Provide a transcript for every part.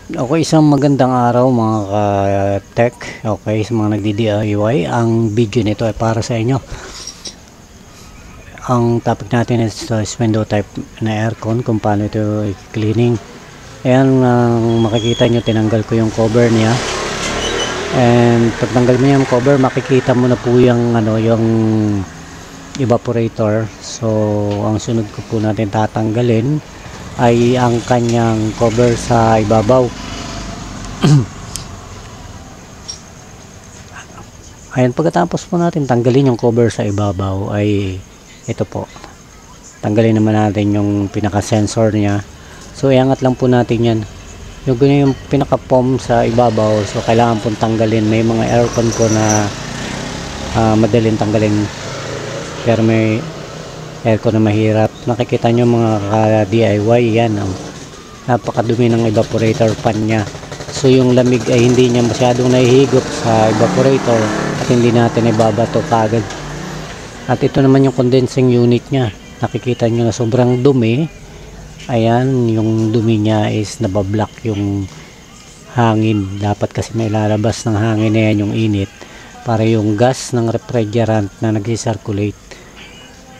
Okay, isang magandang araw mga ka-tech. Okay, sa mga nagdi-DIY, ang video nito ay para sa inyo. Ang topic natin is window type na aircon, kung paano ito i-cleaning. Ayan, makikita nyo, tinanggal ko yung cover niya. And pag tanggal mo yung cover, makikita mo na po yung, yung evaporator. So, ang sunod ko po natin tatanggalin ay ang kanyang cover sa ibabaw. Ayan, pagkatapos po natin tanggalin yung cover sa ibabaw ay ito po, tanggalin naman natin yung pinaka sensor niya. So iangat lang po natin yan, yung pinaka foam sa ibabaw. So kailangan pong tanggalin. May mga aircon po na madaling tanggalin, pero may aircon na mahirap. Nakikita nyo mga DIY, yan napakadumi ng evaporator fan nya. So yung lamig ay hindi niya masyadong nahihigop sa evaporator at hindi natin ibabato kaagad. At ito naman yung condensing unit nya, nakikita nyo na sobrang dumi. Ayan, yung dumi nya is nabablock yung hangin. Dapat kasi may lalabas ng hangin na yan, yung init, para yung gas ng refrigerant na nag-circulate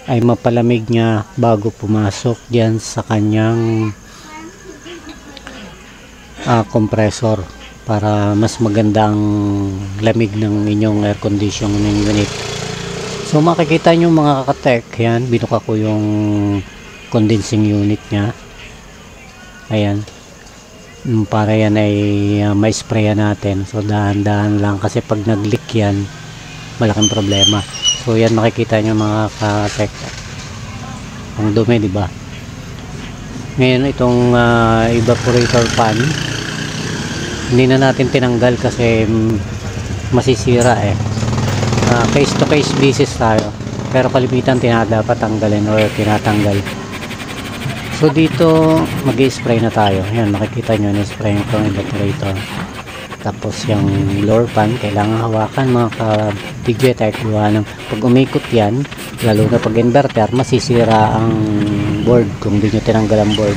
ay mapalamig niya bago pumasok dyan sa kanyang compressor, para mas magandang lamig ng inyong air conditioning unit. So makikita nyo mga ka-tech, yan, binuka ko yung condensing unit nya. Ayan, para yan ay ma-sprayan natin. So dahan-dahan lang, kasi pag nag-leak yan, malaking problema. So yan, makikita nyo mga ka-tech, ang dumi, diba? Ngayon itong evaporator fan, hindi na natin tinanggal kasi masisira case to case basis tayo, pero kalimitan dapat tanggalin or tinatanggal. So dito mag-spray na tayo. Yan, makikita nyo, na-spray yung evaporator. Tapos yung lower fan, kailangan hawakan mga ka-digit, pag umikot yan, lalo na pag inverter, masisira ang board kung hindi nyo tinanggal ang board.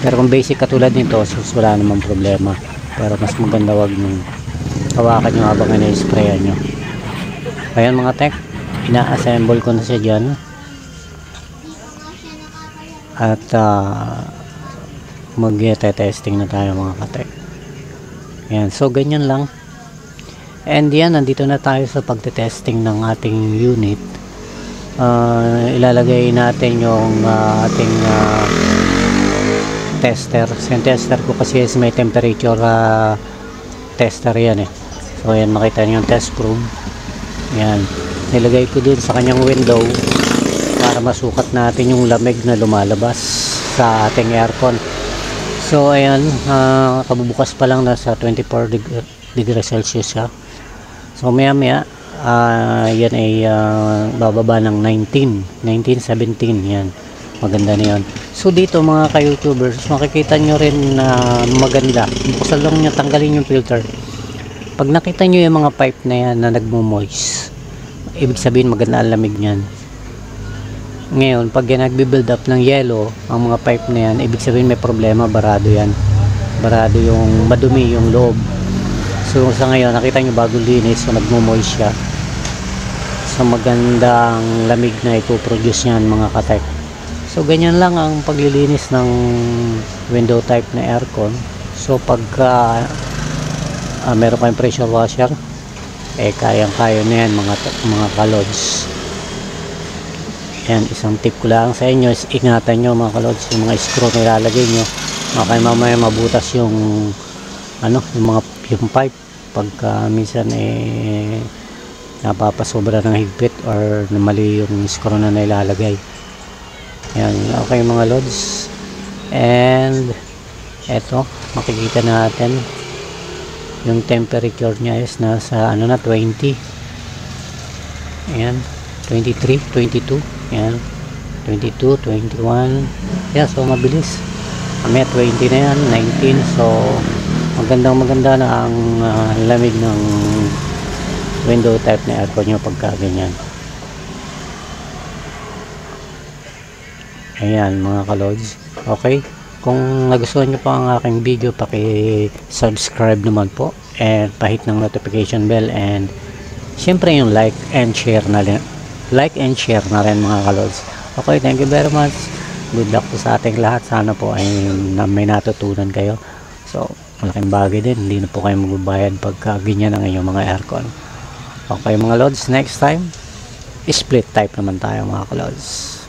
Pero kung basic katulad nito, wala namang problema. Pero mas maganda wag nung hawakan nyo habang ina-sprayan nyo. Ayan mga tech, ina-assemble ko na siya dyan. At mag-testing na tayo mga ka-tech. Ayan, so ganyan lang. And yan, nandito na tayo sa pagte-testing ng ating unit. Ilalagay natin yung ating tester. Yung tester ko kasi is may temperature tester yan So ayan, makita nyo yung test probe. Ayan, nilagay ko dun sa kanyang window para masukat natin yung lamig na lumalabas sa ating aircon. So ayan, kabubukas pa lang, nasa 24 degrees Celsius siya. So maya maya yan ay bababa ng 19, 17, yan, maganda na yun. So dito mga ka-youtubers, makikita nyo rin na maganda, buksan lang nyo, tanggalin yung filter. Pag nakita nyo yung mga pipe na yan na nagmo-moist, ibig sabihin maganda ang lamig nyan. Ngayon, pag yan nagbi-build up ng yellow, ang mga pipe na yan, ibig sabihin may problema, barado yan. Barado yung madumi yung loob. So sa ngayon, nakita nyo bago linis, so nagmo-moist siya. So magandang lamig na ipoproduce yan mga ka-tech. So ganyan lang ang paglilinis ng window type na aircon. So pagka meron kayong pressure washer, kayang-kaya na yan mga ka-lods. Yan, isang tip ko lang sa inyo is ingatan nyo mga ka-lods, yung mga screw na ilalagay nyo. Kaya mamaya mabutas yung yung pipe pagka minsan napapasobra ng higpit or mali yung screw na ilalagay. Yan, okay mga lods. And eto, makikita natin yung temperature nya is nasa 20. Ayan, 23, 22. Ayan, 22, 21. Yeah, so mabilis. May 20 na yan, 19. So maganda na ang lamig ng window type na aircon nyo pagka ganyan. Ayan mga ka-lods. Okay, Kung nagustuhan nyo po ang aking video, paki-subscribe naman po and pahit ng notification bell, and syempre yung like and share na rin mga kalods. Okay, thank you very much. Good luck po sa ating lahat. Sana po ay may natutunan kayo. So malaking bagay din, hindi na po kayo magbabayad pagka ganyan ang inyong mga aircon. Okay mga lods, next time split type naman tayo mga kalods.